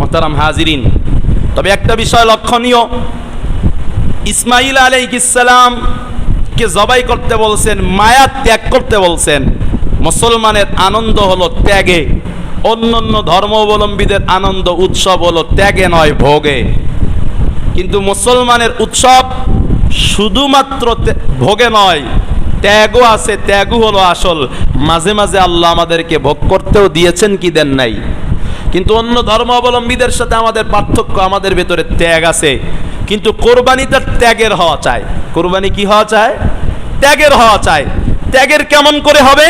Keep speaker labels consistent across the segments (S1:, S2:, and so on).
S1: মোহতারাম হাজিরিন, তবে একটা বিষয় লক্ষণীয়, ইসমাইল আলাইহিস সালাম কে জবাই করতে বলছেন, মায়া ত্যাগ করতে বলছেন। মুসলমানের আনন্দ হলো ত্যাগে, অন্যান্য ধর্মাবলম্বীদের আনন্দ উৎসব হলো ত্যাগে নয় ভোগে। কিন্তু মুসলমানের উৎসব শুধুমাত্র ভোগে নয়, ত্যাগও আছে, ত্যাগও হলো আসল। মাঝে মাঝে আল্লাহ আমাদেরকে ভোগ করতেও দিয়েছেন, কি দেন নাই। কিন্তু অন্য ধর্মাবলম্বীদের সাথে আমাদের পার্থক্য, আমাদের ভেতরে ত্যাগ আছে, কিন্তু কোরবানিটা ত্যাগের হওয়া চাই। কোরবানি কি হওয়া চায়? ত্যাগের হওয়া চাই। ত্যাগের কেমন করে হবে?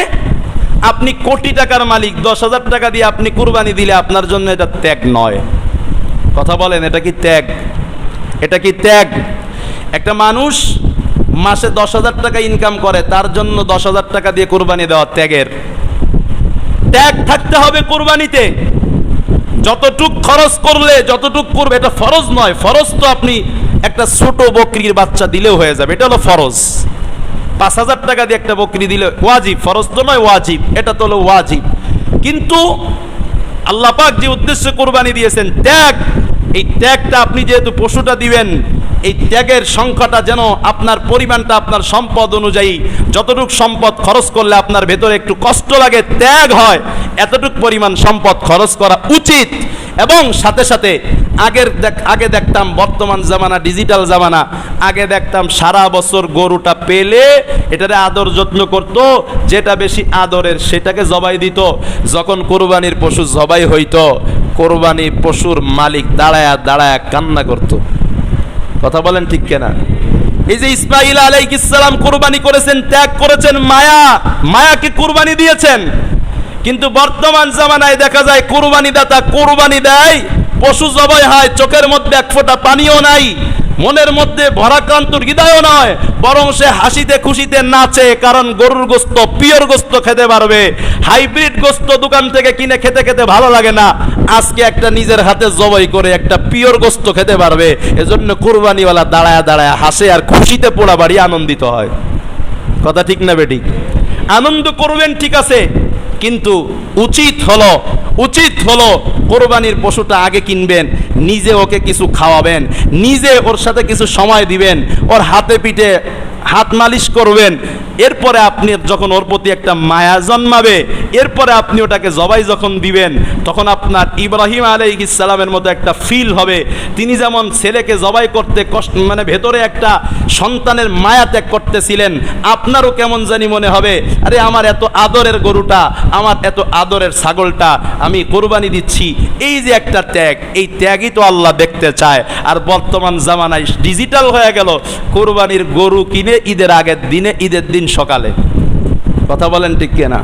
S1: আপনি কোটি টাকার মালিক, 10,000 টাকা দিয়ে আপনি কুরবানি দিলে আপনার জন্য এটা ত্যাগ নয়। কথা বলেন, এটা কি ত্যাগ? এটা কি ত্যাগ? একটা মানুষ মাসে 10,000 টাকা ইনকাম করে, তার জন্য 10,000 টাকা দিয়ে কুরবানি দেওয়া ত্যাগের। ত্যাগ থাকতে হবে কুরবানিতে। যতটুক খরচ করলে যতটুক করবে, এটা ফরজ নয়। ফরজ তো আপনি একটা ছোট বকরির বাচ্চা দিলেও হয়ে যাবে, এটা হলো ফরজ। 5,000 টাকা দিয়ে একটা বকরি দিলে ওয়াজিব, ফরজ তো নয়, ওয়াজিব, এটা তো হলো ওয়াজিব। কিন্তু আল্লাহ পাক যে উদ্দেশ্যে কুরবানি দিয়েছেন ত্যাগ, এই ত্যাগটা আপনি যেহেতু পশুটা দিবেন, এই ত্যাগের সংখ্যাটা যেন আপনার পরিমাণটা আপনার সম্পদ অনুযায়ী, যতটুক সম্পদ খরচ করলে আপনার ভেতরে একটু কষ্ট লাগে, ত্যাগ হয়, এতটুক পরিমাণ সম্পদ খরচ করা উচিত। এবং সাথে সাথে আগে দেখতাম, বর্তমান জামানা ডিজিটাল জামানা, আগে দেখতাম সারা বছর গরুটা পেলে এটারে আদর যত্ন করত, যেটা বেশি আদরের সেটাকে জবাই দিত। যখন কোরবানির পশু জবাই হইতো, কোরবানি পশুর মালিক দাঁড়ায়া দাঁড়ায়া কান্না করত। কথা বলেন ঠিক কিনা? এই যে ইসমাইল আলাইহিস সালাম কুরবানি করেছেন, ত্যাগ করেছেন, মায়াকে কুরবানি দিয়েছেন। কিন্তু বর্তমান জামানায় দেখা যায় কুরবানি দাতা কুরবানি দেয়, পশু জবাই হয়, চোখের মধ্যে এক ফোঁটা পানিও নাই, মনের মধ্যে ভরাক্রান্ত হৃদয়ও নয়, বরং সে হাসিতে খুশিতে নাচে, কারণ গরুর গোস্ত, পিওর গোস্ত খেতে পারবে। হাইব্রিড গোস্ত দোকান থেকে কিনে খেতে খেতে ভালো লাগে না, আজকে একটা নিজের হাতে জবাই করে একটা পিওর গোস্ত খেতে পারবে। এজন্য কুরবানিওয়ালা দাঁড়ায় দাঁড়ায় হাসে আর খুশিতে পোড়া বাড়ি আনন্দিত হয়। কথা ঠিক না বেঠিক? আনন্দ করবেন ঠিক আছে, কিন্তু উচিত হলো কোরবানির পশুটা আগে কিনবেন, নিজে ওকে কিছু খাওয়াবেন, নিজে ওর সাথে কিছু সময় দিবেন, ওর হাতে পিঠে হাত মালিশ করবেন। এরপরে আপনি যখন ওর প্রতি একটা মায়া জন্মাবে, এরপরে আপনি ওটাকে জবাই যখন দিবেন, তখন আপনার ইব্রাহিম আলাইহিস সালামের মতো একটা ফিল হবে। তিনি যেমন ছেলেকে জবাই করতে কষ্ট, মানে ভেতরে একটা সন্তানের মায়া ত্যাগ করতেছিলেন, আপনারও কেমন জানি মনে হবে, আরে আমার এত আদরের গরুটা, আমার এত আদরের ছাগলটা আমি কোরবানি দিচ্ছি। এই যে একটা ত্যাগ, এই ত্যাগই তো আল্লাহ দেখতে চায়। আর বর্তমান জামানায় ডিজিটাল হয়ে গেল, কোরবানির গরু কিনে ঈদের আগের দিনে, ঈদের দিন সকালে। কথা বলেন ঠিক কিনা?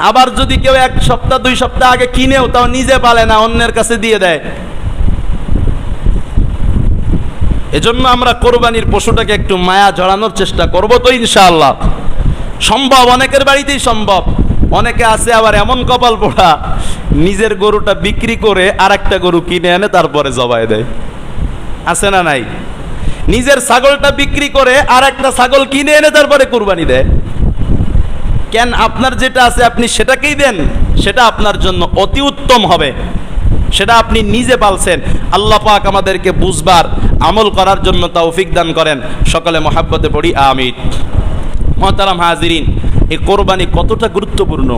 S1: আবার যদি কেউ 1 সপ্তাহ 2 সপ্তাহ আগে কিনেও, তাও নিজে পালে না, অন্যের কাছে দিয়ে দেয়। এজন্য আমরা কোরবানির পশুটাকে একটু মায়া জড়ানোর চেষ্টা করব তো ইনশাআল্লাহ। সম্ভব, অনেকের বাড়িতেই সম্ভব। অনেকে আছে আবার এমন কপাল পোড়া, নিজের গরুটা বিক্রি করে আরেকটা গরু কিনে এনে তারপরে জবাই দেয়। আছে না নাই? নিজের ছাগলটা বিক্রি করে আর একটা ছাগল কিনে এনে তারপরে কুরবানি দেয়। কেন? আপনার যেটা আছে আপনি সেটাকেই দেন, সেটা আপনার জন্য অতি উত্তম হবে, সেটা আপনি নিজে পালছেন। আল্লাহ পাক আমাদেরকে বুঝবার, আমল করার জন্য তৌফিক দান করেন। সকলে মহাব্বতে পড়ি আমিন। মুহতারাম হাজিরিন, এই কোরবানি কতটা গুরুত্বপূর্ণ,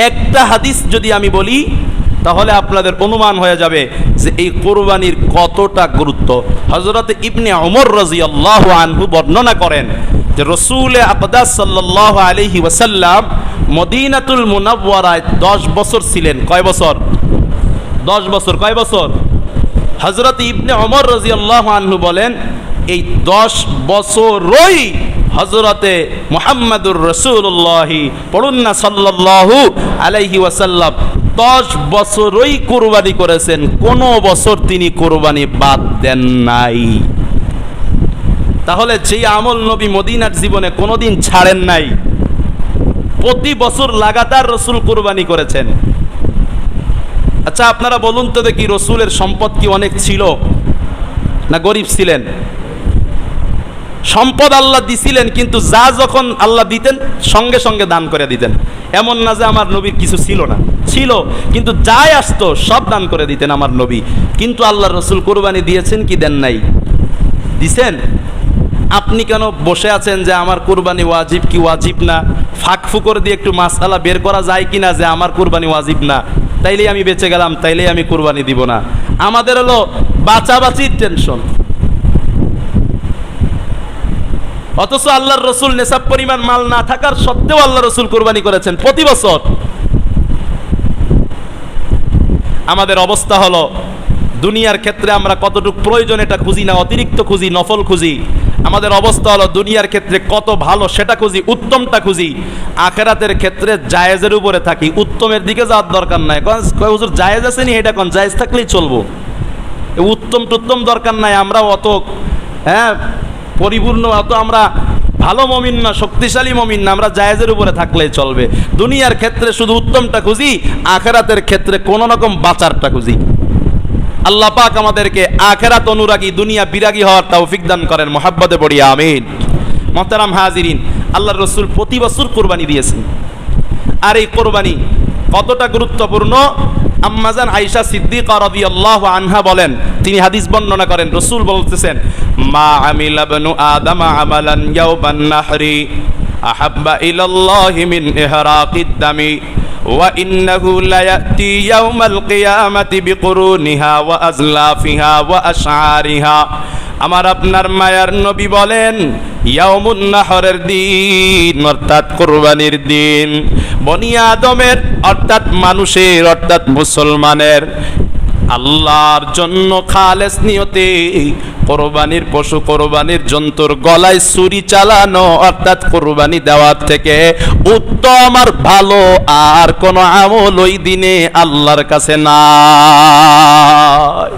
S1: একটা হাদিস যদি আমি বলি তাহলে আপনাদের অনুমান হয়ে যাবে যে এই কোরবানির কতটা গুরুত্ব। হযরত ইবনে ওমর রাদিয়াল্লাহু আনহু বর্ণনা করেন যে রাসূল আকদাস সাল্লাল্লাহু আলাইহি ওয়াসাল্লাম মদিনাতুল মুনাওয়ারায় 10 বছর ছিলেন। কয় বছর? 10 বছর। কয় বছর? হযরত ইবনে ওমর রাদিয়াল্লাহু আনহু বলেন, এই 10 বছরই হযরতে মুহাম্মাদুর রাসূলুল্লাহ, পড়ুন না সাল্লাল্লাহু আলাইহি ওয়াসাল্লাম, 10 বছরই কুরবানি করেছেন, কোন বছর তিনি কুরবানি বাদ দেন নাই। তাহলে যেই আমল নবী মদিনার জীবনে কোনোদিন ছাড়েন নাই, প্রতি বছর লাগাতার রাসূল কুরবানি করেছেন। আচ্ছা আপনারা বলুন তো দেখি, রাসূলের সম্পদ কি অনেক ছিল না গরিব ছিলেন? সম্পদ আল্লাহ দিছিলেন, কিন্তু যা যখন আল্লাহ দিতেন সঙ্গে সঙ্গে দান করে দিতেন। এমন না যে আমার নবীর কিছু ছিল না, ছিল, কিন্তু যাই আসতো সব দান করে দিতেন আমার নবী। কিন্তু আল্লাহর রাসূল কুরবানি দিয়েছেন কি দেন নাই? দিছেন। আপনি কেন বসে আছেন যে আমার কুরবানি ওয়াজিব কি ওয়াজিব না? ফাঁক ফুকর দিয়ে একটু মাসআলা বের করা যায় কিনা যে আমার কুরবানি ওয়াজিব না, তাইলেই আমি বেঁচে গেলাম, তাইলেই আমি কুরবানি দিব না। আমাদের হলো বাঁচাবাচির টেনশন। অথচ আল্লাহর রসুল নেশাব পরিমাণ মাল না থাকার সত্ত্বেও আল্লাহ রসুল কুরবানি করেছেন প্রতি বছর। আমাদের অবস্থা হলো দুনিয়ার ক্ষেত্রে আমরা কতটুকু প্রয়োজন এটা খুঁজি না, অতিরিক্ত খুঁজি, নফল খুঁজি। আমাদের অবস্থা হলো দুনিয়ার ক্ষেত্রে কত ভালো সেটা খুঁজি, উত্তমটা খুঁজি। আখেরাতের ক্ষেত্রে জায়েজের উপরে থাকি, উত্তমের দিকে যাওয়ার দরকার নাই। কয় হুজুর জায়েজ আছে নি, এটা কোন জায়েজ থাকলেই চলবো, উত্তম টুত্তম দরকার নাই। আমরা অত পরিপূর্ণ, অত আমরা ভালো মমিন না, শক্তিশালী মমিন না, আমরা জায়েজের উপরে থাকলেই চলবে। দুনিয়ার ক্ষেত্রে শুধু উত্তমটা খুঁজি, আখেরাতের ক্ষেত্রে কোনো রকম বাঁচারটা খুঁজি। আল্লাহ পাক আমাদেরকে আখেরাত অনুরাগী, দুনিয়া বিরাগী হওয়ার তৌফিক দান করেন। মুহাব্বতে পড়ি আমিন। মুহতারাম হাজিরিন, আল্লাহর রাসূল প্রতি বছর কুরবানি দিয়েছেন। আর এই কুরবানি কতটা গুরুত্বপূর্ণ, আম্মাজান আয়েশা সিদ্দিকা রাদিয়াল্লাহু আনহা বলেন, তিনি হাদিস বর্ণনা করেন, রাসূল বলতেছেন, মা আমিলা ইবনু আদম আমালান ইয়াওমান নাহরি আহাব্বা ইলাল্লাহি মিন ইহরাকিদ দামি ওয়া ইন্নাহু লায়াতি ইয়াওমাল কিয়ামাতি বিকুরুনিহা ওয়া আজলাফিহা ওয়া আশআরিহা। আমার আপনার মায়ার নবী বলেন, ইয়াউমুন নাহরের দিন অর্থাৎ কুরবানির দিন, বনি আদমের অর্থাৎ মানুষের অর্থাৎ মুসলমানের আল্লাহর জন্য খালেস নিয়তে কোরবানির পশু, কোরবানির জন্তুর গলায় ছুরি চালানো অর্থাৎ কোরবানি দেওয়ার থেকে উত্তম আর ভালো আর কোন আমল ওই দিনে আল্লাহর কাছে নাই।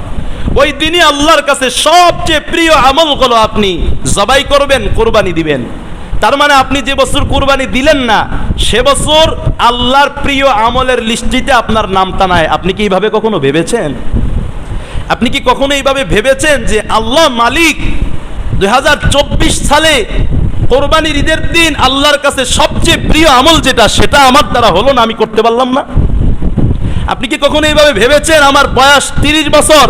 S1: ওই দিনই আল্লাহর কাছে সবচেয়ে প্রিয় আমল হলো আপনি জবাই করবেন, কোরবানি দিবেন। তার মানে আপনি যে বছর কুরবানি দিলেন না, সে বছর আল্লাহর প্রিয় আমলের লিস্টিতে আপনার নামটা নাই। আপনি কি এইভাবে কখনো ভেবেছেন? আপনি কি কখনো এইভাবে ভেবেছেন যে আল্লাহ মালিক 2024 সালে কোরবানির ঈদের দিন আল্লাহর কাছে সবচেয়ে প্রিয় আমল যেটা, সেটা আমার দ্বারা হলো না, আমি করতে পারলাম না? আপনি কি কখনো এইভাবে ভেবেছেন আমার বয়স 30 বছর,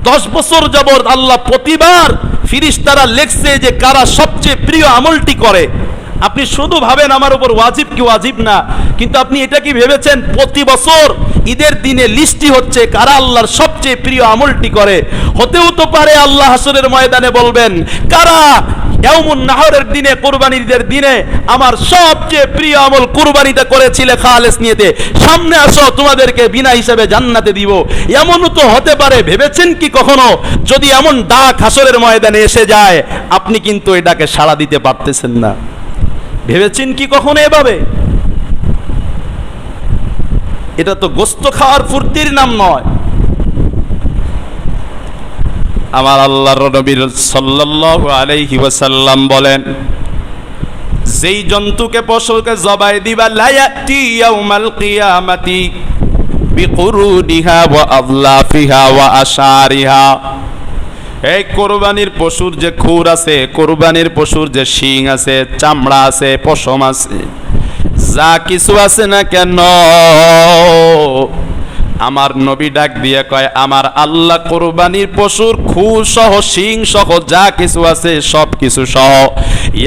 S1: 10 বছর যাবত আল্লাহ প্রতিবার ফিরিস্তারা লেখছে যে কারা সবচেয়ে প্রিয় আমলটি করে? আপনি শুধু ভাবেন আমার উপর ওয়াজিব কি ওয়াজিব না, কিন্তু আপনি এটা কি ভেবেছেন প্রতি বছর ঈদের দিনে লিস্টি হচ্ছে কারা আল্লাহর সবচেয়ে প্রিয় আমলটি করে? হতেও তো পারে আল্লাহ হাসরের ময়দানে বলবেন, কারা ইয়াউমুন নাহরের দিনে, কুরবানির ঈদের দিনে আমার সবচেয়ে প্রিয় আমল কুরবানিটা করেছিলে খালেস নিয়েতে, সামনে আসো তোমাদেরকে বিনা হিসাবে জান্নাতে দিব। এমনও তো হতে পারে। ভেবেছেন কি কখনো যদি এমন ডাক হাসরের ময়দানে এসে যায়, আপনি কিন্তু এই ডাকে সাড়া দিতে পারতেছেন না? ভেবেছেন কি কখনো এভাবে? এটা তো গোস্ত খাওয়ার ফুর্তির নাম নয়। আমার আল্লাহর নবী সাল্লাল্লাহু আলাইহি ওয়াসাল্লাম বলেন, যেই জন্তুকে পশুকে জবাই দিবা, লা ইয়াতি ইয়াউমাল কিয়ামাতি বিকুরুনিহা ওয়া আযলাফিহা ওয়া আশারিহা। এই কোরবানির পশুর যে খুর আছে, কোরবানির পশুর যে শিং আছে, চামড়া আছে, পশম আছে, যা কিছু আছে না কেন, আমার নবী ডাক দিয়ে কয়, আমার আল্লাহ কোরবানির পশুর খুর সহ, শিং সহ যা কিছু আছে সব কিছু সহ,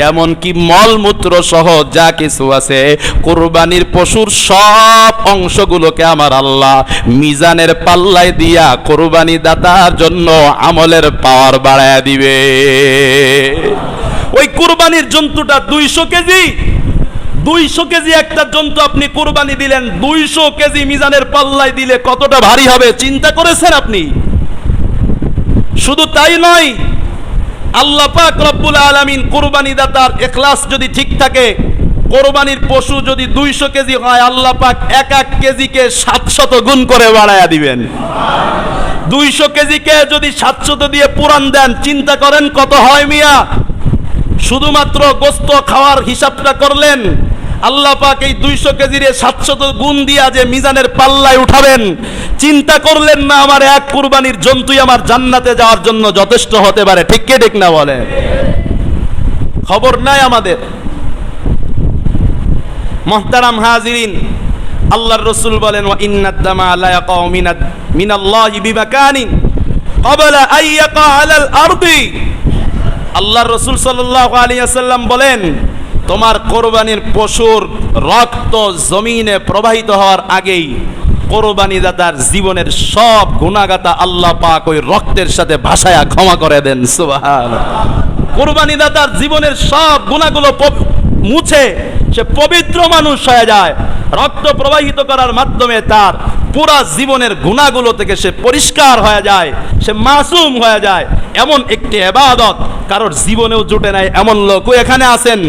S1: এমনকি মলমূত্র সহ যা কিছু আছে, কোরবানির পশুর সব অংশগুলোকে আমার আল্লাহ মিজানের পাল্লায় দিয়া কোরবানি দাতার জন্য আমলের পাওয়ার বাড়ায় দিবে। ওই কোরবানির জন্তুটা 200 কেজি, 200 কেজি একটা জন্তু আপনি কুরবানি দিলেন, 200 কেজি মিজানের পাল্লায় দিলে কতটা ভারী হবে চিন্তা করেছেন আপনি? শুধু তাই নয়, আল্লাহ পাক রব্বুল আলামিন কুরবানি দাতার ইখলাস যদি ঠিক থাকে, কোরবানির পশু যদি 200 কেজি হয়, আল্লাহ পাক এক এক কেজিকে 700 গুণ করে বাড়ায়া দিবেন। 200 কেজিকে যদি 700 দিয়ে পুরান দেন, চিন্তা করেন কত হয় মিয়া? শুধুমাত্র গোস্ত খাওয়ার হিসাবটা করলেন, আল্লাহ পাক এই 200 কেজির 700 গুণ দিয়া যে মিজানের পাল্লায় উঠাবেন, চিন্তা করলেন না আমার এক কুরবানির জন্তুই আমার জান্নাতে যাওয়ার জন্য যথেষ্ট হতে পারে? ঠিক কি ঠিক না বলেন? খবর নাই আমাদের। মুহতারাম হাজিরিন, আল্লাহর রাসূল বলেন, ওয়া ইন্নাদ দামা লা ইয়াকাউ মিনাল্লাহি বিমাকানিন ক্বাবলা আন ইয়াকা আলাল আরদি। আল্লাহর রাসূল সাল্লাল্লাহু আলাইহি ওয়াসাল্লাম বলেন, তোমার কোরবানির পশুর রক্ত জমিনে প্রবাহিত হওয়ার আগেই কোরবানি দাতার জীবনের সব গুনাহগাতা আল্লাহ পাক ওই রক্তের সাথে ভাসায়া ক্ষমা করে দেন। সুবহানাল্লাহ। কোরবানি দাতার জীবনের সব গুনাহগুলো মুছে সে পবিত্র মানুষ হয়ে যায়। রক্ত প্রবাহিত করার মাধ্যমে তার পুরা জীবনের গুনাহগুলো থেকে সে পরিষ্কার হয়ে যায়, সে মাসুম হয়ে যায়। এমন একটি ইবাদত কারোর জীবনেও জুটে নাই। এমন লোকও এখানে আছেন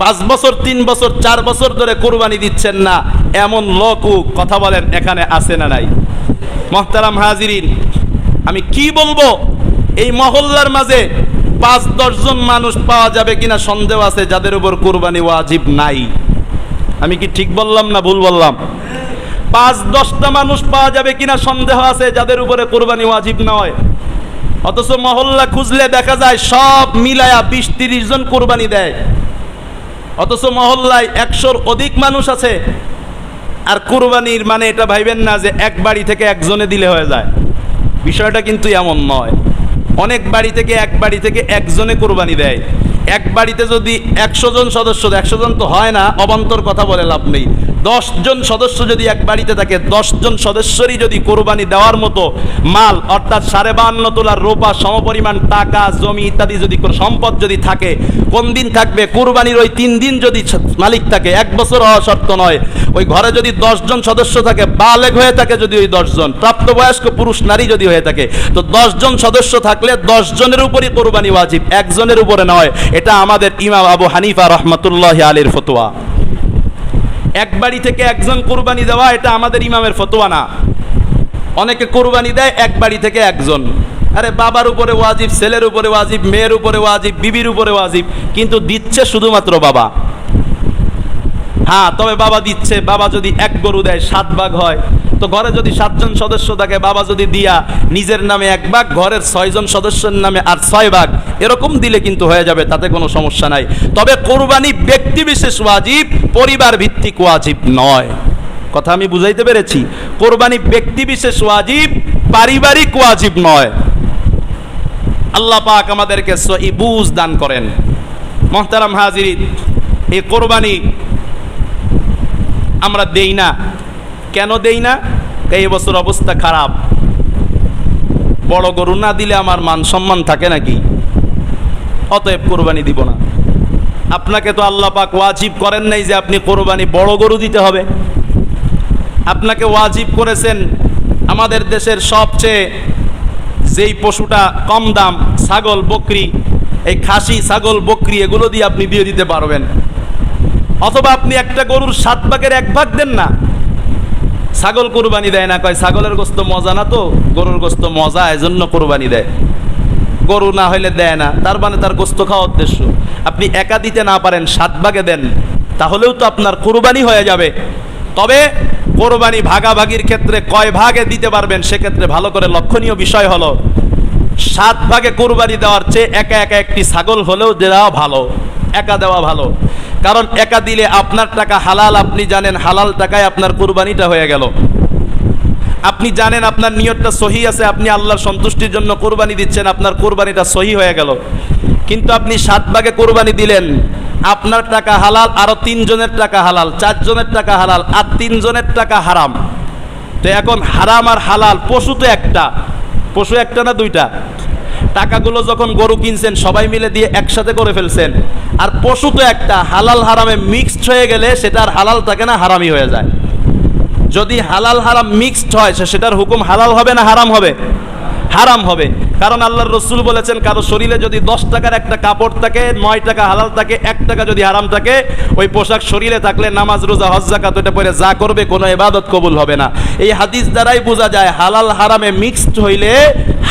S1: 5 বছর 3 বছর 4 বছর ধরে কোরবানি দিচ্ছেন না, এমন লোকও কথা বলেন এখানে আছে না নাই? মুহতারাম হাজিরিন, আমি কি বলবো, এই মহল্লার মাঝে 5-10 জন মানুষ পাওয়া যাবে কিনা সন্দেহ আছে যাদের উপর কোরবানি ওয়াজিব নাই। আমি কি ঠিক বললাম না ভুল বললাম? 5-10টা মানুষ পাওয়া যাবে কিনা সন্দেহ আছে যাদের উপরে কোরবানি ওয়াজিব নয়। অথচ মহল্লা খুঁজলে দেখা যায় সব মিলায়া 20-30 জন কোরবানি দেয়। অথচ মহল্লায় 100-র অধিক মানুষ আছে। আর কোরবানির মানে এটা ভাইবেন না যে এক বাড়ি থেকে একজনে দিলে হয়ে যায়। বিষয়টা কিন্তু এমন নয়। অনেক বাড়ি থেকে এক বাড়ি থেকে একজনে কোরবানি দেয়। এক বাড়িতে যদি 100 জন সদস্য, 100 জন তো হয় না, অবান্তর কথা বলে লাভ নেই। 10 জন সদস্য যদি এক বাড়িতে থাকে, 10 জন সদস্যরই যদি কোরবানি দেওয়ার মতো মাল অর্থাৎ 52.5 তোলার রূপা সমপরিমাণ টাকা জমি ইত্যাদি যদি সম্পদ যদি থাকে, কোন দিন থাকবে? কোরবানির ওই 3 দিন যদি মালিক থাকে, 1 বছর হওয়া শর্ত নয়। ওই ঘরে যদি 10 জন সদস্য থাকে, বালেগ হয়ে থাকে যদি ওই 10 জন, প্রাপ্তবয়স্ক পুরুষ নারী যদি হয়ে থাকে, তো 10 জন সদস্য থাকলে 10 জনের উপরই কোরবানি ওয়াজিব, একজনের উপরে নয়। এটা আমাদের ইমাম আবু হানিফা রহমাতুল্লাহি আলাইহির ফতোয়া। এক বাড়ি থেকে একজন কোরবানি দেওয়া এটা আমাদের ইমামের ফতোয়া না। অনেকে কোরবানি দেয় এক বাড়ি থেকে একজন। আরে বাবার উপরে ওয়াজিব, ছেলের উপরে ওয়াজিব, মেয়ের উপরে ওয়াজিব, বিবির উপরে ওয়াজিব, কিন্তু দিচ্ছে শুধুমাত্র বাবা। হ্যাঁ, তবে বাবা দিচ্ছে। বাবা যদি এক গরু দেয় 7 ভাগ হয়, তো ঘরে যদি 7 জন সদস্য থাকে, বাবা যদি দিয়া নিজের নামে 1 ভাগ, ঘরের 6 জন সদস্যের নামে আর 6 ভাগ, এরকম দিলে কিন্তু হয়ে যাবে, তাতে কোনো সমস্যা নাই। তবে কোরবানি ব্যক্তি বিশেষ ওয়াজিব, পরিবার ভিত্তিক ওয়াজিব নয়। কথা আমি বুঝাইতে পেরেছি? কোরবানি ব্যক্তি বিশেষ ওয়াজিব, পারিবারিক ওয়াজিব নয়। আল্লাহ পাক আমাদেরকে সহি বুঝ দান করেন। মুহতারাম হাজিরিন, এই কোরবানি আমরা দেই না। কেন দেই না? এই বছর অবস্থা খারাপ। বড় গরু না দিলে আমার মান সম্মান থাকে নাকি? অতএব কোরবানি দিব না। আপনাকে তো আল্লাহ পাক ওয়াজিব করেন নাই যে আপনি কোরবানি বড় গরু দিতে হবে। আপনাকে ওয়াজিব করেছেন আমাদের দেশের সবচেয়ে যেই পশুটা কম দাম, ছাগল বকরি, এই খাসি ছাগল বকরি, এগুলো দিয়ে আপনি দিয়ে দিতে পারবেন। অথবা আপনি একটা গরুর 7 ভাগের 1 ভাগ দেন না। ছাগল কোরবানি দেয় না, কয় ছাগলের গোস্ত মজা না, তো গরুর গোস্ত মজা, এজন্য কোরবানি দেয়। গরু না হইলে দেয় না, তার মানে তার গোস্ত খাওয়া উদ্দেশ্য। আপনি একা দিতে না পারেন, 7 ভাগে দেন, তাহলেও তো আপনার কোরবানি হয়ে যাবে। তবে কোরবানি ভাগাভাগির ক্ষেত্রে কয় ভাগে দিতে পারবেন, সেক্ষেত্রে ভালো করে লক্ষণীয় বিষয় হলো 7 ভাগে কোরবানি দেওয়ার চেয়ে একা একা একটি ছাগল হলেও দেওয়া ভালো, একা দেওয়া ভালো। কারণ একা দিলে আপনার টাকা হালাল, আপনি জানেন হালাল টাকায় আপনার কোরবানিটা হয়ে গেল। আপনি জানেন আপনার নিয়তটা সহি আছে, আপনি আল্লাহর সন্তুষ্টির জন্য কোরবানি দিচ্ছেন, আপনার কোরবানিটা সহি হয়ে গেল। কিন্তু আপনি 7 ভাগে কোরবানি দিলেন, আপনার টাকা হালাল, আরো 3 জনের টাকা হালাল, 4 জনের টাকা হালাল, আর 3 জনের টাকা হারাম। তো এখন হারাম আর হালাল, পশু তো একটা, পশু একটা না 2টা। টাকাগুলো যখন গরু কিনছেন সবাই মিলে দিয়ে একসাথে করে ফেলছেন, আর পশু তো একটা, হালাল হারামে মিক্সড হয়ে গেলে সেটা আর হালাল থাকে না, হারামই হয়ে যায়। যদি হালাল হারাম মিক্সড হয়, সেটার হুকুম হালাল হবে না হারাম হবে? হারাম হবে। কারণ আল্লাহর রাসূল বলেছেন, কারো শরীরে যদি 10 টাকার একটা কাপড় থাকে, 9 টাকা হালাল থাকে, 1 টাকা যদি হারাম থাকে, ওই পোশাক শরীরে থাকলে নামাজ রোজা হজ যাকাত ওটা পরে যা করবে কোনো ইবাদত কবুল হবে না। এই হাদিস দ্বারাই বোঝা যায় হালাল হারামে মিক্সড হইলে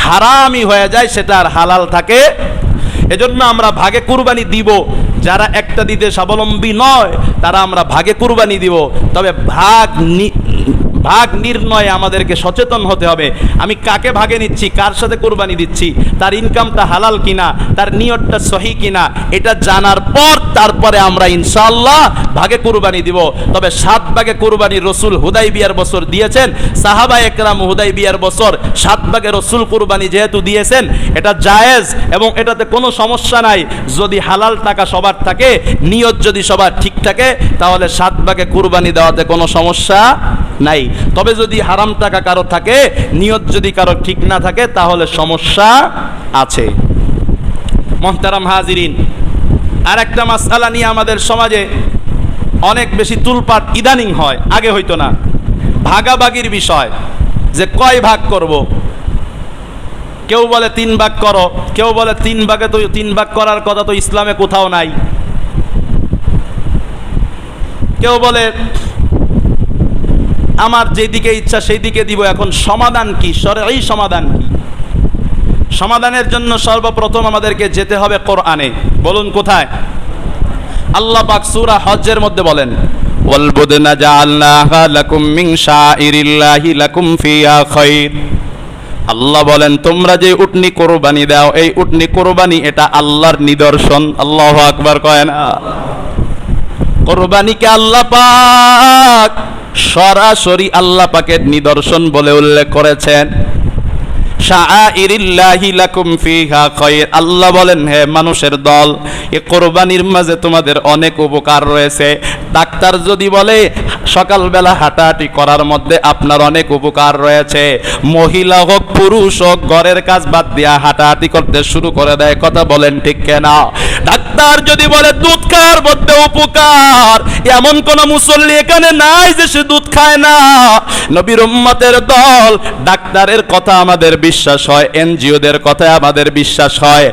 S1: হারামই হয়ে যায়, সেটা আর হালাল থাকে। এজন্য আমরা ভাগে কুরবানি দিব। যারা একটা দিতে স্বাবলম্বী নয়, তারা আমরা ভাগে কুরবানি দিব। তবে ভাগ নির্ণয়ে আমাদেরকে সচেতন হতে হবে। আমি কাকে ভাগে নিচ্ছি, কার সাথে কোরবানি দিচ্ছি, তার ইনকামটা হালাল কিনা, তার নিয়তটা সহি কিনা, এটা জানার পর তারপরে আমরা ইনশাআল্লাহ ভাগে কোরবানি দিব। তবে 7 ভাগে কোরবানি রসুল হুদাইবিয়ার বছর দিয়েছেন। সাহাবা একরাম হুদাইবিয়ার বছর 7 ভাগে রসুল কোরবানি যেহেতু দিয়েছেন, এটা জায়েজ এবং এটাতে কোনো সমস্যা নাই। যদি হালাল টাকা সবার থাকে, নিয়ত যদি সবার ঠিক থাকে, তাহলে 7 ভাগে কোরবানি দেওয়াতে কোনো সমস্যা নাই। তবে যদি হারাম টাকা কারো থাকে, নিয়ত যদি কারো ঠিক না থাকে, তাহলে সমস্যা আছে। মুহতারাম হাজিরিন, আর একটা মাসআলা নিয়ে আমাদের সমাজে অনেক বেশি তুলপাট ইদানিং হয়, আগে হইতো না। ভাগাভাগির বিষয়, যে কয় ভাগ করব। কেউ বলে 3 ভাগ করো, কেউ বলে 3 ভাগে, তো 3 ভাগ করার কথা তো ইসলামে কোথাও নাই। কেউ বলে আমার যেদিকে ইচ্ছা সেই দিকে দিব। এখন সমাধান কি? শরঈ সমাধান কি? সমাধানের জন্য সর্বপ্রথম আমাদেরকে যেতে হবে কোরআনে। বলুন কোথায়? আল্লাহ পাক সূরা হজ্জের মধ্যে বলেন, ওয়াল বুদনা জাআলনাহা লাকুম মিন শাইরিল্লাহি লাকুম ফিহা খায়র। আল্লাহ বলেন, তোমরা যে উটনি কোরবানি দাও, এই উটনি কোরবানি এটা আল্লাহর নিদর্শন। আল্লাহু আকবার কয় না? কোরবানিকে আল্লাহ পাক সরাসরি আল্লাহ পাকের নিদর্শন বলে উল্লেখ করেছেন। শাআইরিল্লাহি লাকুম ফিহা খায়র। আল্লাহ বলেন, হে মানুষের দল, এই কোরবানির মাঝে তোমাদের অনেক উপকার রয়েছে। ডাক্তার যদি বলে সকালবেলা হাঁটাহাঁটি করার মধ্যে আপনার অনেক উপকার রয়েছে, মহিলা হোক পুরুষ হোক ঘরের কাজ বাদ দিয়া হাঁটাহাঁটি করতে শুরু করে দেয়। কথা বলেন ঠিক কিনা? ডাক্তার যদি বলে দুধ খাওয়ার মধ্যে উপকার, এমন কোন মুসল্লি এখানে নাই যে সে দুধ খায় না। নবীর উম্মতের দল, ডাক্তারের কথা আমাদের বিশ্বাস হয়, এনজিওদের কথা আমাদের বিশ্বাস হয়।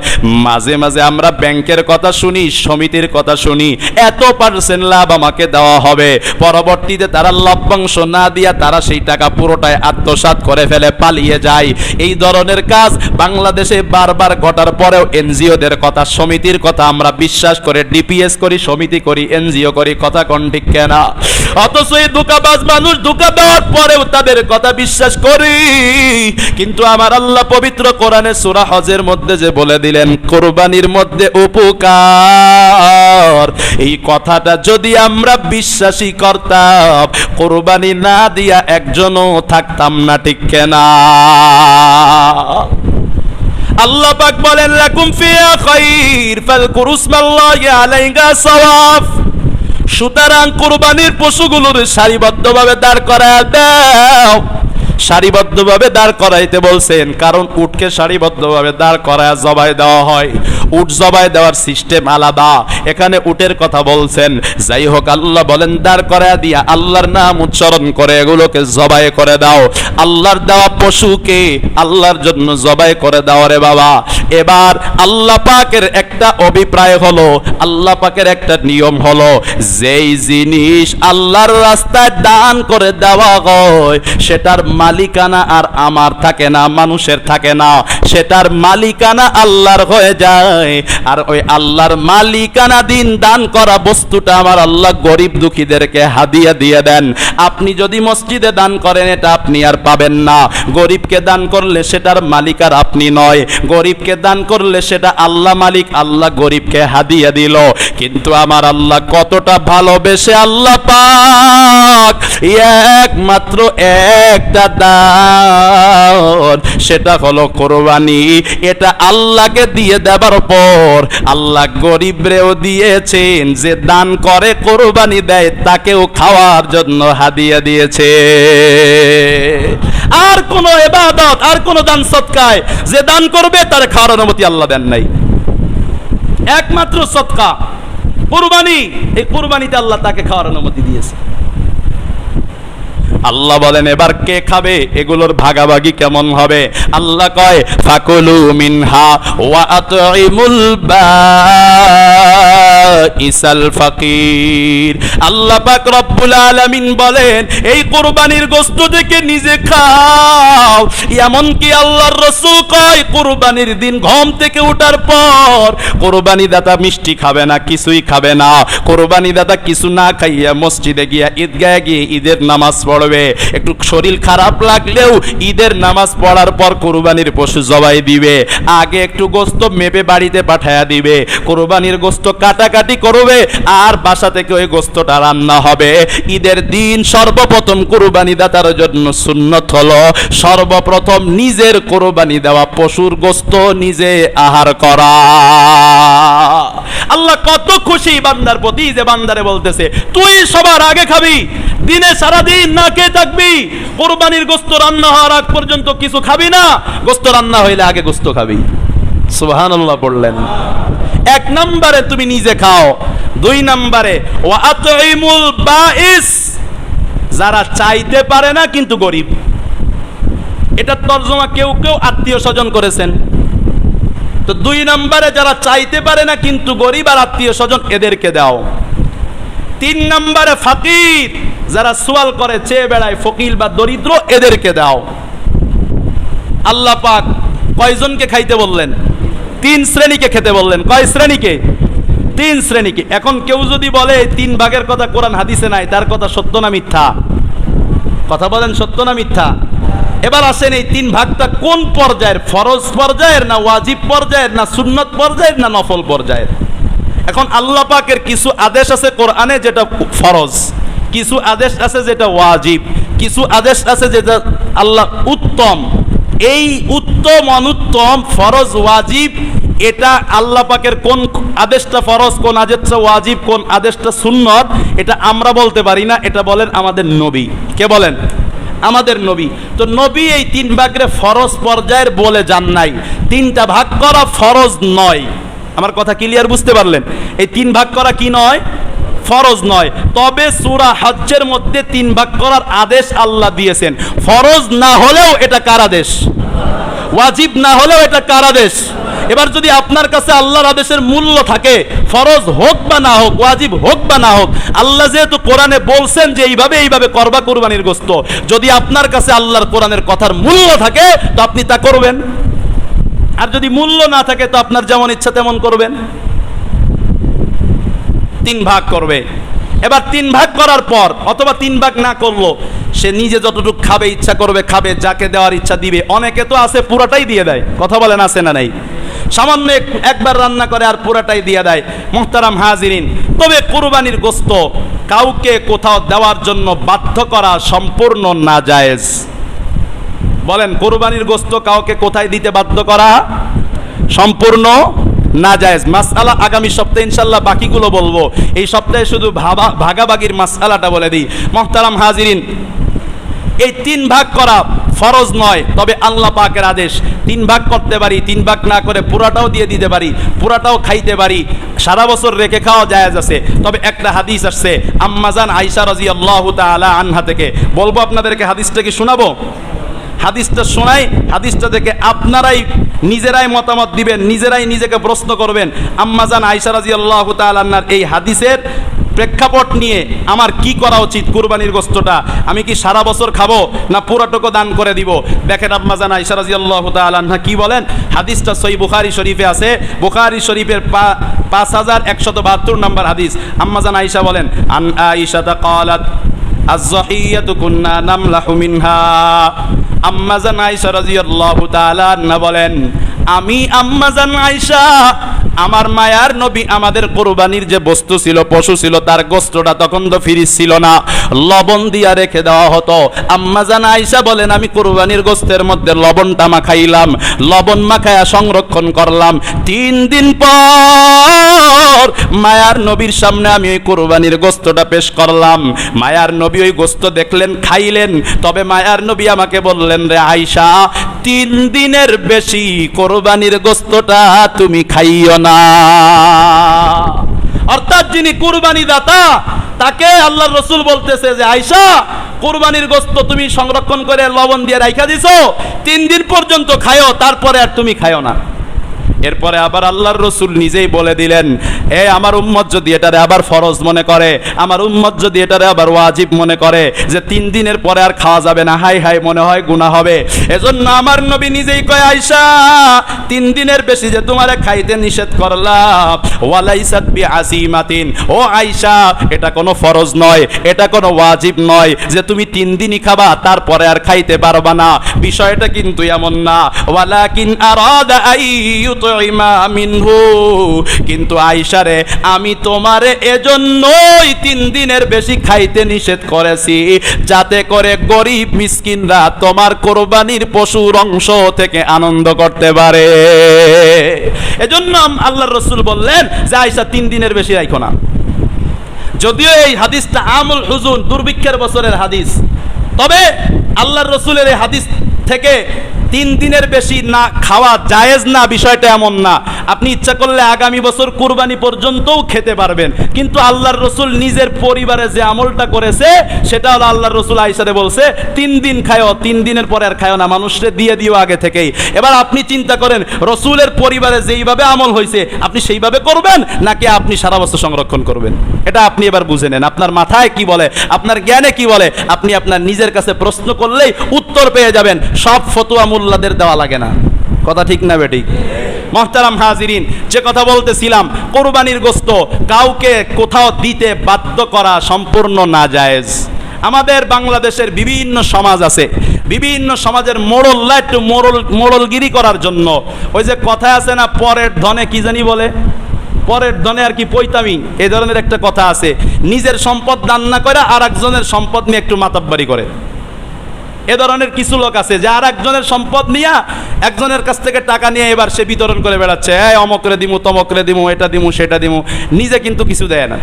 S1: মাঝে মাঝে আমরা ব্যাংকের কথা শুনি, সমিতির কথা শুনি, এত % লাভ আমাকে দেওয়া হবে। পরবর্তীতে তারা লভ্যাংশ না দিয়া তারা সেই টাকা পুরোটাই আত্মসাৎ করে ফেলে, পালিয়ে যায়। এই ধরনের কাজ বাংলাদেশে বারবার ঘটার পরেও এনজিওদের কথা, সমিতির কথা আমরা বিশ্বাস করে ডিপিএস করি, সমিতি করি, এনজিও করি। কথা কোন ঠিক কেনা? অথচ এই ধোঁকাবাজ মানুষ ধোঁকা দেওয়ার পরেও তাদের কথা বিশ্বাস করি। কিন্তু আমার আল্লাহ পবিত্র কোরআনে সূরা হজের মধ্যে যে বলে দিলেন কোরবানির মধ্যে উপকার, এই কথাটা যদি আমরা বিশ্বাসী করতাম, কোরবানি না দিয়া একজনও থাকতাম না। ঠিক কেনা? আল্লাহ পাক বলেন, লাকুম ফিহা খায়র ফাযকুরু ইসমাল্লাহি আলাইহা সাওয়াফ। সুতরাং কুরবানির পশুগুলোর সারিবদ্ধভাবে দাঁড় করায় দাও। সারিবদ্ধভাবে দাঁড় করাইতে বলছেন, কারণ উটকে সারিবদ্ধভাবে দাঁড় করায় জবাই দেওয়া হয়। উট জবাই দেওয়ার সিস্টেম আলাদা, এখানে উটের কথা বলছেন। যাই হোক, আল্লাহ বলেন দাঁড় করায় দিয়া আল্লাহর নাম উচ্চারণ করে এগুলোকে জবাই করে দাও। আল্লাহর দেওয়া পশুকে আল্লাহর জন্য জবাই করে দাও রে বাবা। এবার আল্লাহ পাকের একটা অভিপ্রায় হলো, আল্লাহ পাকের একটা নিয়ম হলো, যেই জিনিস আল্লাহর রাস্তায় দান করে দেওয়া হয় সেটার মালিকানা আর আমার থাকে না, মানুষের থাকে না, সেটার মালিকানা আল্লাহর হয়ে যায়। আর ওই আল্লাহর মালিকানা দিন দান করা বস্তুটা আমার আল্লাহ গরিব দুঃখীদেরকে হাদিয়া দিয়ে দেন। আপনি যদি মসজিদে দান করেন এটা আপনি আর পাবেন না। গরিবকে দান করলে সেটার মালিক আর আপনি নয়, গরিবকে দান করলে সেটা আল্লাহ মালিক, আল্লাহ গরিবকে হাদিয়া দিল। কিন্তু আমার আল্লাহ কতটা ভালোবেসে আল্লাহ পাক একমাত্র একটা দান, সেটা হলো কোরবানি। এটা আল্লাহকে দিয়ে দেবার পর আল্লাহ গরিবরেও দিয়েছেন, যে দান করে কোরবানি দেয় তাকেও খাওয়ার জন্য হাদিয়া দিয়েছে। আর কোন ইবাদত, আর কোন দান সদকায় যে দান করবে তার খাওয়ার অনুমতি আল্লাহ দেন নাই। একমাত্র সদকা কুরবানি, এই কুরবানিতে আল্লাহ তাকে খাওয়ার অনুমতি দিয়েছে। আল্লাহ বলেন এবার কে খাবে, এগুলোর ভাগাভাগি কেমন হবে? আল্লাহ কয় ফাকুলু মিনহা ওয়া আতইমুল বাইসাল ফাকির। আল্লাহ পাক রব্বুল আলামিন বলেন এই কুরবানির গোশত থেকে নিজে খাও। এমন কি আল্লাহর রাসূল কয় কুরবানির দিন ঘুম থেকে ওঠার পর কুরবানি দাতা মিষ্টি খাবে না, কিছুই খাবে না। কুরবানি দাতা কিছু না খাইয়া মসজিদে গিয়া ঈদগাহে গিয়ে ঈদের নামাজ পড়বে। করবে, একটু শরীর খারাপ লাগলেও ঈদের নামাজ পড়ার পর কুরবানির পশু জবাই দিবে, আগে একটু গোস্ত মেপে বাড়িতে পাঠায়া দিবে, কুরবানির গোস্ত কাটাকাটি করবে, আর বাসা থেকে ওই গোস্তটা রান্না হবে। ঈদের দিন সর্বপ্রথম কুরবানি দাতার জন্য সুন্নত হলো সর্বপ্রথম নিজের কুরবানি দেওয়া পশুর গোস্ত নিজে আহার করা। আল্লাহ কত খুশি বান্দার প্রতি, যে বান্দারে বলতেছে তুই সবার আগে খাবি, দিনে সারাদিন না খেয়ে থাকবি, কুরবানির গোস্ত রান্না হওয়ার আগ পর্যন্ত কিছু খাবি না, গোস্ত রান্না হইলে আগে গোস্ত খাবি। সুবহানাল্লাহ পড়লেন। এক নম্বরে তুমি নিজে খাও, দুই নম্বরে ওয়া আতইমুল বাইস, যারা চাইতে পারে না কিন্তু গরিব। এটা তরজমা কেউ কেউ আত্মীয় স্বজন করেছেন। তো দুই নম্বরে যারা চাইতে পারে না কিন্তু গরিব আর আত্মীয় স্বজন, এদেরকে দাও। তিন নম্বরে ফকির, যারা সোয়াল করে চেয়ে বেড়ায়, ফকির বা দরিদ্র, এদেরকে দাও। আল্লাহ পাক কয়জনকে খাইতে বললেন? তিন শ্রেণীকে খেতে বললেন। কয় শ্রেণীকে? তিন শ্রেণীকে। এখন কেউ যদি বলে তিন ভাগের কথা কোরআন হাদিসে নাই, তার কথা সত্য না মিথ্যা? কথা বলেন, সত্য না মিথ্যা? এবার আসেন, এই তিন ভাগটা কোন পর্যায়ের? ফরজ পর্যায়ের, না ওয়াজিব পর্যায়ের, না সুন্নত পর্যায়ের, না নফল পর্যায়ের? এখন আল্লাহ পাকের কিছু আদেশ আছে কোরআনে যেটা ফরজ, কিছু আদেশ আছে যেটা ওয়াজিব, কিছু আদেশ আছে যেটা আল্লাহ উত্তম। এই উত্তম অনুত্তম, ফরজ ওয়াজিব, এটা আল্লাহ পাকের কোন আদেশটা ফরজ, কোন আদেশটা ওয়াজিব, কোন আদেশটা সুন্নত, এটা আমরা বলতে পারি না, এটা বলেন আমাদের নবী। কে বলেন? আমাদের নবী। তো নবী এই তিন ভাগের ফরজ পর্যায়ের বলে যান নাই, তিনটা ভাগ করা ফরজ নয়। আমার কথা ক্লিয়ার বুঝতে পারলেন? এই তিন ভাগ করা কি নয়? ফরজ নয়। তবে সূরা হজ্জের মধ্যে তিন ভাগ করার আদেশ আল্লাহ দিয়েছেন। ফরজ না হলেও এটা কার আদেশ? ওয়াজিব না হলেও এটা কার আদেশ? এবার যদি আপনার কাছে আল্লাহর আদেশের মূল্য থাকে, ফরজ হোক বা না হোক, ওয়াজিব হোক বা না হোক, আল্লাহ যেহেতু কোরআনে বলছেন যে এইভাবে এইভাবে করবা কুরবানির গোশত, যদি আপনার কাছে আল্লাহর কোরআনের কথার মূল্য থাকে তো আপনি তা করবেন, আর যদি মূল্য না থাকে তো আপনার যেমন ইচ্ছা তেমন করবেন। তিন ভাগ করবে। এবার তিন ভাগ করার পর, অথবা তিন ভাগ না করলো, সে নিজে যতটুকু খাবে, ইচ্ছা করবে খাবে, যাকে দেওয়ার ইচ্ছা দিবে। অনেকে তো আছে পুরাটাই দিয়ে দেয়। কথা বলেন, আছে না নাই? সামান্য একবার রান্না করে আর পুরাটাই দিয়ে দেয়। মুহতারাম হাজিরিন, তবে কুরবানির গোশত কাউকে কোথাও দেওয়ার জন্য বাধ্য করা সম্পূর্ণ নাজায়েজ। বলেন, কুরবানির গোশত কাউকে কোথায় দিতে বাধ্য করা সম্পূর্ণ নাজায়েজ। মাসআলা আগামী সপ্তাহে ইনশাআল্লাহ বাকিগুলো বলবো, এই সপ্তাহে শুধু ভাগাভাগির মাসআলাটা বলে দিই। মুহতারাম হাজিরিন, এই তিন ভাগ করা ফরজ নয়, তবে আল্লাহ পাকের আদেশ। তিন ভাগ করতে পারি, তিন ভাগ না করে পুরাটাও দিয়ে দিতে পারি, পুরাটাও খাইতে পারি, সারা বছর রেখে খাওয়া জায়েজ আছে। তবে একটা হাদিস আসছে আম্মাজান আয়েশা রাদিয়াল্লাহু তাআলা আনহা থেকে, বলবো আপনাদেরকে, হাদিসটা কি শোনাবো? হাদিসটা শোনাই, হাদিসটা থেকে আপনারাই নিজেরাই মতামত দিবেন, নিজেরাই নিজেকে প্রশ্ন করবেন। আম্মাজান আয়েশা রাদিয়াল্লাহু তাআলা আনহার এই হাদিসের প্রেক্ষাপট নিয়ে আমার কি করা উচিত? কুরবানির গোশতটা আমি কি সারা বছর খাবো, না পুরাটুকু দান করে দিব? দেখেন আম্মাজান আয়েশা রাদিয়াল্লাহু তাআলা আনহা কি বলেন। হাদিসটা সহিহ বুখারী শরীফে আছে, বুখারী শরীফের 5172 নম্বর হাদিস। আম্মাজান আয়েশা বলেন, আন আয়েশা ক্বালাত আয-যাহিয়াতু কুন্না নামলাহু মিনহা। আম্মাজান আয়েশা রাদিয়াল্লাহু তাআলা আনহা বলেন, আমি আম্মাজান আয়েশা, আমার মায়ার নবী আমাদের কুরবানির যে বস্তু ছিল, পশু ছিল, তার গোশতটা তখন তো ফ্রিজ ছিল না, লবণ দিয়া রেখে দেওয়া হতো। আম্মাজান আয়েশা বলেন, আমি কুরবানির গোশতের মধ্যে লবণটা মাখাইলাম, লবণ মাখায়া সংরক্ষণ করলাম। 3 দিন পর মায়ার নবীর সামনে আমি ওই কুরবানির গোশতটা পেশ করলাম। মায়ার নবী ওই গোশত দেখলেন, খাইলেন। তবে মায়ার নবী আমাকে বললেন, রে আয়েশা, 3 দিনের বেশি কুরবানির গোশতটা তুমি খাইও না। অর্থাৎ যিনি কুরবানি দাতা, তাকে আল্লাহর রাসূল বলতেছে যে আয়েশা, কুরবানির গোশত তুমি সংরক্ষণ করে লবণ দিয়ে রাইখা দিছো, 3 দিন পর্যন্ত খায়ো, তারপরে আর তুমি খায়ো না। এরপরে আবার আল্লাহর রসুল নিজেই বলে দিলেন, আমার উম্মত যদি এটারে আবার ফরজ মনে করে, আমার উম্মত যদি এটারে আবার ওয়াজিব মনে করে যে 3 দিনের পরে আর খাওয়া যাবে না, হাই হাই মনে হয় গুনাহ হবে। এজন্য আমার নবী নিজেই কয়, আয়েশা 3 দিনের বেশি যে তোমারে খাইতে নিষেধ করলাম, ওয়ালাইসাত বিআসিমাতিন, ও আয়েশা এটা কোনো ফরজ নয়, এটা কোনো ওয়াজিব নয় যে তুমি 3 দিনই খাবা তারপরে আর খাইতে পারবা না, বিষয়টা কিন্তু এমন না। ওয়ালাকিন আরাদা আইয়ুতইমা মিনহু, কিন্তু আয়েশা রে আমি তোমারে এজন্যই 3 দিনের বেশি খাইতে নিষেধ করেছি যাতে করে গরিব মিসকিনরা তোমার কোরবানির পশুর অংশ থেকে আনন্দ করতে পারে। এজন্য আল্লাহর রাসূল বললেন যে আয়েশা 3 দিনের বেশি রাখো না। যদিও এই হাদিসটা আমুল হুজুন, দুর্ভিক্ষের বছরের হাদিস, তবে আল্লাহর রাসূলের এই হাদিস থেকে 3 দিনের বেশি না খাওয়া জায়েজ না বিষয়টা এমন না। আপনি ইচ্ছা করলে আগামী বছর কুরবানি পর্যন্তও খেতে পারবেন, কিন্তু আল্লাহর রসুল নিজের পরিবারে যে আমলটা করেছে সেটা হলো আল্লাহর রসুল আয়েশারে বলছে 3 দিন খায়ও, 3 দিনের পরে আর খায়ও না, মানুষরে দিয়ে দিও আগে থেকেই। এবার আপনি চিন্তা করেন রসুলের পরিবারে যেইভাবে আমল হয়েছে আপনি সেইভাবে করবেন নাকি আপনি সারা বছর সংরক্ষণ করবেন? এটা আপনি এবার বুঝে নেন, আপনার মাথায় কি বলে, আপনার জ্ঞানে কি বলে। আপনি আপনার নিজের কাছে প্রশ্ন করলেই উত্তর পেয়ে যাবেন। সব ফতোয়া মোল্লাদের দেওয়া লাগে না, কথা ঠিক না বেঠিক? মুহতারাম হাজিরিন, যে কথা বলতেছিলাম, কোরবানির গোশত কাউকে কোথাও দিতে বাধ্য করা সম্পূর্ণ নাজায়েজ। আমাদের বাংলাদেশের বিভিন্ন সমাজ আছে, বিভিন্ন সমাজের মোড়ল্লা একটু মোড়লগিরি করার জন্য, ওই যে কথায় আছে না, পরের ধনে কি জানি বলে, পরের ধনে আর কি পৈতামি, এই ধরনের একটা কথা আছে। নিজের সম্পদ দান না করে আর একজনের সম্পদ নিয়ে একটু মাতাব্বারি করে। এ ধরনের কিছু লোক আছে যে আর একজনের সম্পদ নিয়ে একজনের কাছ থেকে টাকা নিয়ে এবার সে বিতরণ করে বেড়াচ্ছে, অমকরে দিমু তমকরে দিমু, এটা দিমু সেটা দিমু, নিজে কিন্তু কিছু দেয় না।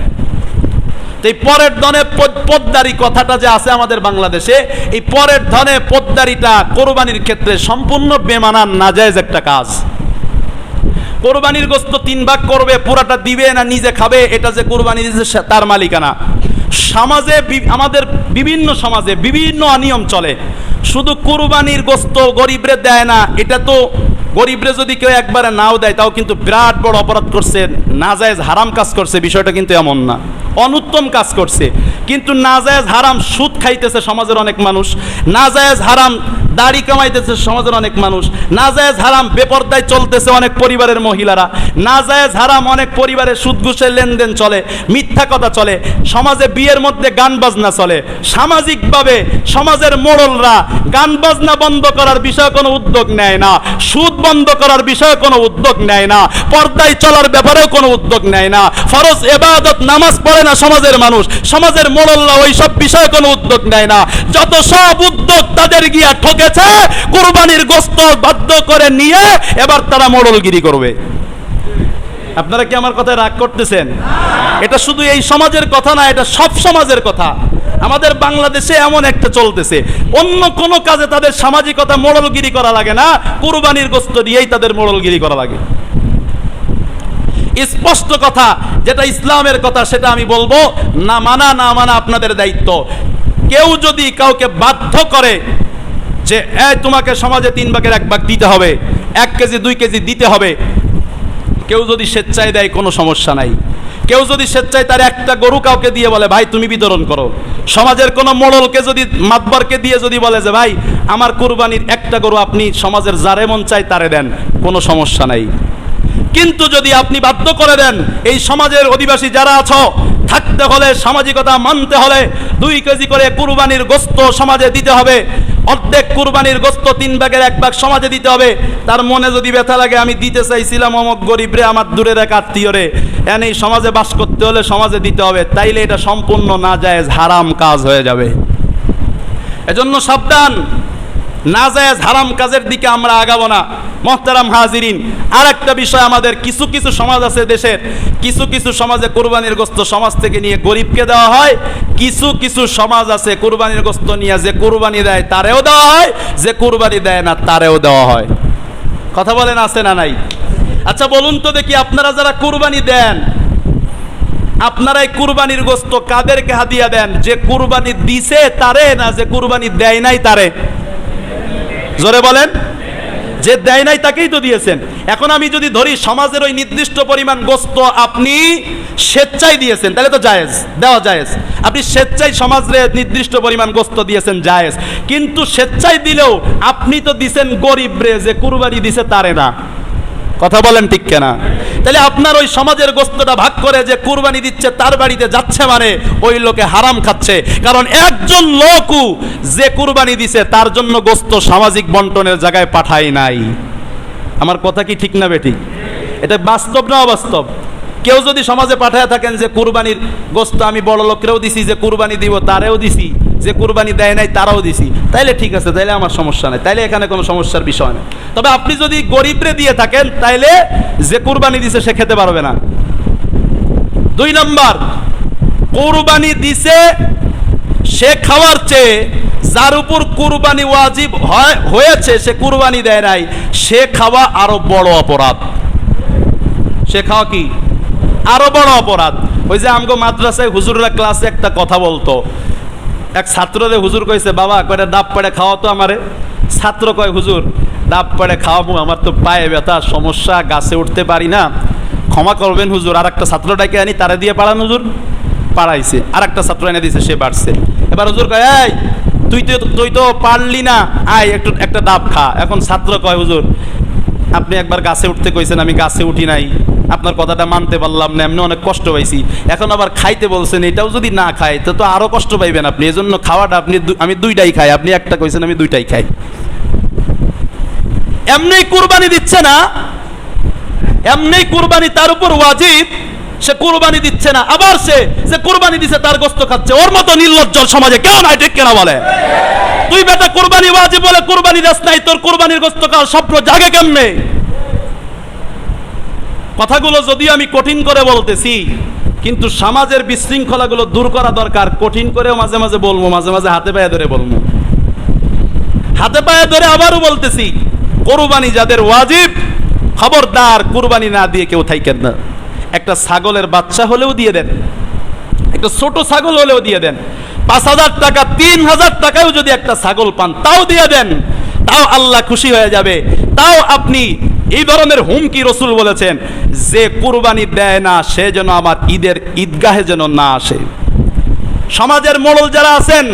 S1: তো এই পরের ধনে পদ্দারি কথাটা যে আছে আমাদের বাংলাদেশে, এই পরের ধনে পদ্দারিটা কোরবানির ক্ষেত্রে সম্পূর্ণ বেমানান নাজায়েজ একটা কাজ। কোরবানির গোশত 3 ভাগ করবে, পুরাটা দিবে না নিজে খাবে, এটা যে কোরবানি দিয়েছে তার মালিকানা। সমাজে আমাদের বিভিন্ন সমাজে বিভিন্ন অনিয়ম চলে। শুধু কোরবানির গোশত গরিবরে দেয় না, এটা তো গরিবরে যদি কেউ একবারে নাও দেয় তাও কিন্তু বিরাট বড় অপরাধ করছে, নাজায়েজ হারাম কাজ করছে, বিষয়টা কিন্তু এমন না, অনুত্তম কাজ করছে। কিন্তু নাজায়েজ হারাম সুদ খাইতেছে সমাজের অনেক মানুষ, নাজায়েজ হারাম দাড়ি কামাইতেছে সমাজের অনেক মানুষ, নাজায়েজ হারাম বেপরদায় চলতেছে অনেক পরিবারের মহিলারা, নাজায়েজ হারাম অনেক পরিবারের সুদ ঘুষের লেনদেন চলে, মিথ্যা কথা চলে, সমাজে বিয়ের মধ্যে গান বাজনা চলে। সামাজিকভাবে সমাজের মোড়লরা গান বাজনা বন্ধ করার বিষয়ে কোনো উদ্যোগ নেয় না, সুদ বন্ধ করার বিষয়ে কোনো উদ্যোগ নেয় না, পর্দায় চলার ব্যাপারেও কোনো উদ্যোগ নেয় না, ফরজ ইবাদত নামাজ পড়ে না সমাজের মানুষ, সমাজের মোড়লরা ওই সব বিষয়ে কোনো উদ্যোগ নেয় না। যত সব উদ্যোগ তাদের গিয়া ঠকেছে, কুরবানির গোশত বাধ্য করে নিয়ে এবার তারা মোড়লগিরি করবে। আপনারা কি আমার কথায় রাগ করতেছেন? এটা শুধু এই সমাজের কথা না, এটা সব সমাজের কথা। আমাদের বাংলাদেশে এমন একটা চলতেছে, অন্য কোনো কাজে তাদের সামাজিকতা মোড়লগিরি করা লাগে না, কুরবানির গোশত দিয়েই তাদের মোড়লগিরি করা লাগে। স্পষ্ট কথা, যেটা ইসলামের কথা সেটা আমি বলবো, না মানা আপনাদের দায়িত্ব। কেউ যদি কাউকে বাধ্য করে যে তোমাকে সমাজে 3 ভাগের 1 ভাগ দিতে হবে, 1 কেজি 2 কেজি দিতে হবে, কেউ যদি স্বেচ্ছায় দেয় কোনো সমস্যা নাই। কেউ যদি স্বেচ্ছায় তার একটা গরু কাউকে দিয়ে বলে ভাই তুমি বিতরণ করো, সমাজের কোনো মোড়লকে যদি মাতবরকে দিয়ে যদি বলে যে ভাই আমার কুরবানির একটা গরু আপনি সমাজের যারে মন চাই তারে দেন, কোনো সমস্যা নাই। কিন্তু যদি আপনি বাধ্য করে দেন এই সমাজের অধিবাসী যারা আছো, থাকতে হলে সামাজিকতা মানতে হলে 2 কেজি করে কুরবানির গোশত সমাজে দিতে হবে, অর্ধেক কুরবানির গোশত 3 ভাগের 1 ভাগ সমাজে দিতে হবে। তার মনে যদি ব্যথা লাগে আমি দিতে চাইছিলাম অমক গরিব রে, আমার দূরের এক আত্মীয় রে, এই সমাজে বাস করতে হলে সমাজে দিতে হবে, তাইলে এটা সম্পূর্ণ নাজায়েজ হারাম কাজ হয়ে যাবে। এজন্য সাবধান, নাজায়েজ হারাম কাজের দিকে আমরা আগাবো না। মুহতারাম হাজিরিন, আর একটা বিষয়, আমাদের কিছু কিছু সমাজ আছে, দেশের কিছু কিছু সমাজে কুরবানির গোশত সমাজ থেকে নিয়ে গরিবকে দেওয়া হয়, কিছু কিছু সমাজ আছে কুরবানির গোশত নিয়ে যে কুরবানি দেয় তারেও দেওয়া হয়, যে কুরবানি দেয় না তারেও দেওয়া হয়। কথা বলেন আছে না নাই? আচ্ছা বলুন তো দেখি, আপনারা যারা কুরবানি দেন, আপনারা এই কুরবানির গোশত কাদেরকে হাদিয়া দেন? যে কুরবানি দিছে তারে, না যে কুরবানি দেয় নাই তারে? জোরে বলেন। যে দেয় নাই তাকেই তো দিয়েছেন। এখন আমি যদি ধরি সমাজের ওই নির্দিষ্ট পরিমাণ গোস্ত আপনি স্বেচ্ছায় দিয়েছেন, তাহলে তো জায়েজ, দেওয়া জায়েজ। আপনি স্বেচ্ছায় সমাজে নির্দিষ্ট পরিমাণ গোস্ত দিয়েছেন, জায়েজ। কিন্তু স্বেচ্ছায় দিলেও আপনি তো দিছেন গরিব রে, যে কুরবানি দিছে তারে না। কথা বলেন ঠিক কেনা? তাহলে আপনার ওই সমাজের গোস্তটা ভাগ করে যে কুরবানি দিচ্ছে তার বাড়িতে যাচ্ছে, মানে ওই লোকে হারাম খাচ্ছে। কারণ একজন লোকও যে কুরবানি দিছে তার জন্য গোস্ত সামাজিক বন্টনের জায়গায় পাঠায় নাই। আমার কথা কি ঠিক না বেঠিক? এটা বাস্তব না অবাস্তব? কেউ যদি সমাজে পাঠায় থাকেন যে কুরবানির গোস্ত আমি বড় লোকেরও দিছি, যে কুরবানি দিব তারেও দিছি, যে কুরবানি দেয় নাই তারাও দিছি, তাইলে ঠিক আছে, তাইলে আমার সমস্যা নেই, তাইলে এখানে কোনো সমস্যার বিষয় নেই। তবে আপনি যদি গরিবরে দিয়ে থাকেন তাইলে যে কুরবানি দিছে সে খেতে পারবে না। 2 নম্বর, কুরবানি দিছে সে খাওয়ার চেয়ে যার উপর কুরবানি ওয়াজিব হয়েছে সে কুরবানি দেয় নাই, সে খাওয়া আরো বড় অপরাধ। সে খাওয়া কি আরো বড় অপরাধ। ওই যে আমগো মাদ্রাসায় হুজুররা ক্লাসে একটা কথা বলতো, এক ছাত্রদের হুজুর কইছে, বাবা কয়টা ডাব পেড়ে খাওয়া তো আমারে। ছাত্র কয়, হুজুর ডাব পেড়ে খাওয়াবো, আমার তো পায়ে ব্যথা, সমস্যা, গাছে উঠতে পারি না, ক্ষমা করবেন হুজুর। আর একটা ছাত্র ডাকে আনি, তারে দিয়ে পাড়ান হুজুর। পাড়াইছে, আর একটা ছাত্র এনে দিছে, সে বাড়ছে। এবার হুজুর কয়, এই তুই তো পারলি না, আয় একটু একটা ডাব খা। এখন ছাত্র কয়, হুজুর আপনি একবার গাছে উঠতে কইছেন, আমি গাছে উঠি নাই, আপনার কথাটা মানতে পারলাম না, এমনি অনেক কষ্ট পাইছি। এখন আবার খাইতে বলছেন, এটাও যদি না খাই তো আরো কষ্ট পাইবেন আপনি। এজন্য খাওয়াটা আমি 2টাই খাই, আপনি একটা কইছেন, আমি 2টাই খাই। এমনি কুরবানি দিচ্ছে না, এমনি কুরবানি তার উপর ওয়াজিব, সে কুরবানি দিচ্ছে না, আবার সে যে কুরবানি দিছে তার গোস্ত খাচ্ছে। ওর মতো নির্লজ্জ সমাজে কেউ নাই, ঠিক কেনা বলে? তুই বেটা কুরবানি ওয়াজিব বলে কুরবানি দাস নাই, তোর কুরবানির গোস্ত খাওয়ার স্বপ্ন জাগে কেমনে? কথাগুলো যদিও আমি কঠিন করে বলতেছি, কিন্তু সমাজের বিশৃঙ্খলাগুলো দূর করা দরকার। কঠিন করেও মাঝে মাঝে বলবো, মাঝে মাঝে হাতে পায়ে ধরে বলবো। হাতে পায়ে ধরে আবারও বলতেছি, কুরবানি যাদের ওয়াজিব, খবরদার কুরবানি না দিয়ে কেউ থাকেন না। একটা ছাগলের বাচ্চা হলেও দিয়ে দেন, একটা ছোট ছাগল হলেও দিয়ে দেন। 5,000 টাকা, 3,000 টাকাও যদি একটা ছাগল পান তাও দিয়ে দেন, তাও আল্লাহ খুশি হয়ে যাবে। তাও আপনি এই ধরনের হুমকি রসুল বলেছেন, যে কুরবানি দেয় না সে যেন আমার ঈদের ঈদগাহে যেন না আসে। সমাজের মোড়ল যারা আছেন,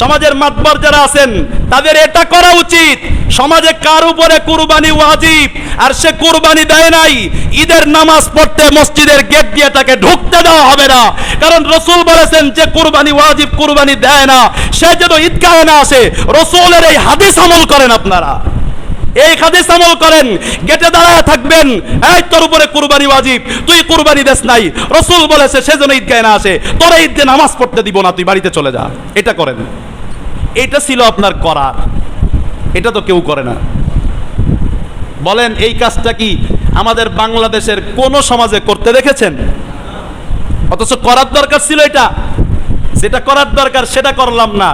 S1: সমাজের মাতবর যারা আছেন, তাদের এটা করা উচিত। সমাজে কার উপরে কুরবানি ওয়াজিব আর সে কুরবানি দেয় নাই, ঈদের নামাজ পড়তে মসজিদের গেট দিয়ে তাকে ঢুকতে দেওয়া হবে না। কারণ রসুল বলেছেন যে কুরবানি ওয়াজিব, কুরবানি দেয় না সে যেন ঈদগাহে না আসে। রসুলের এই হাদিস আমল করেন আপনারা, এই হাদিস আমল করেন। গেটে দাঁড়ায় থাকবেন, এই তোর উপরে কুরবানি ওয়াজিব, তুই কুরবানি দেস নাই, রসুল বলেছে সেজন্য ঈদগাহে না আসে, তোর ঈদে নামাজ পড়তে দিব না, তুই বাড়িতে চলে যা। এটা করেন, এটা ছিল আপনার করার। এটা তো কেউ করে না। বলেন এই কাজটা কি আমাদের বাংলাদেশের কোন সমাজে করতে দেখেছেন? অথচ করার দরকার ছিল এটা। যেটা করার দরকার সেটা করলাম না,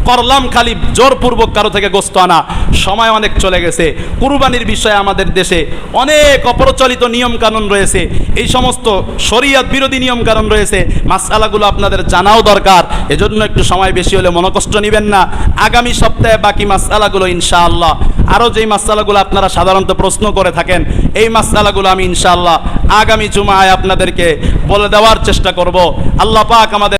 S1: করলাম খালি জোরপূর্বক কারো থেকে গোস্ত আনা। সময় অনেক চলে গেছে। কুরবানির বিষয়ে আমাদের দেশে অনেক অপ্রচলিত নিয়ম কানুন রয়েছে, এই সমস্ত শরীয়ত বিরোধী নিয়ম কানুন রয়েছে। মাসআলাগুলো আপনাদের জানাও দরকার। এজন্য একটু সময় বেশি হলে মনোকষ্ট নেবেন না। আগামী সপ্তাহে বাকি মাসআলাগুলো ইনশাআল্লাহ, আরও যেই মাসআলাগুলো আপনারা সাধারণত প্রশ্ন করে থাকেন, এই মাসআলাগুলো আমি ইনশাআল্লাহ আগামী জুমায় আপনাদেরকে বলে দেওয়ার চেষ্টা করব। আল্লাহ পাক আমাদের